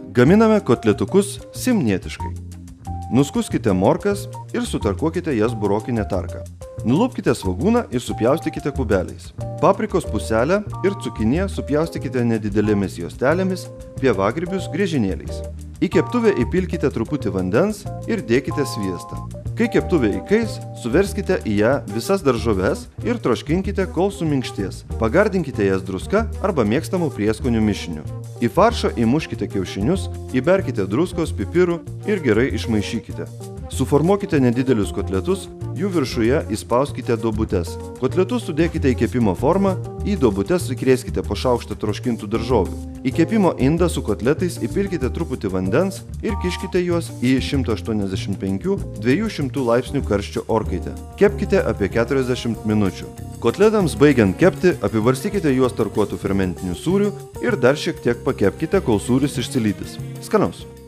Gaminame kotletukus simnietiškai. Nuskuskite morkas ir sutarkuokite jas burokinę tarką. Nulupkite svogūną ir supjaustykite kubeliais. Paprikos puselę ir cukiniją supjaustykite nedidelėmis juostelėmis, pievagrybius griežinėliais. Į keptuvę įpilkite truputį vandens ir dėkite sviestą. Kai keptuvė įkais, suverskite į ją visas daržoves ir troškinkite, kol suminkštės. Pagardinkite jas druska arba mėgstamų prieskonių mišiniu. Į faršą įmuškite kiaušinius, įberkite druskos, pipirų ir gerai išmaišykite. Suformuokite nedidelius kotletus, jų viršuje įspauskite duobutes. Kotletus sudėkite į kepimo formą, į duobutes įkrėskite po šaukštą troškintų daržovių. Į kepimo indą su kotletais įpilkite truputį vandens ir kiškite juos į 185–200 laipsnių karščio orkaitę. Kepkite apie 40 minučių. Kotletams baigiant kepti, apibarstykite juos tarkuotų fermentinių sūrių ir dar šiek tiek pakepkite, kol sūris išsilydys. Skanaus!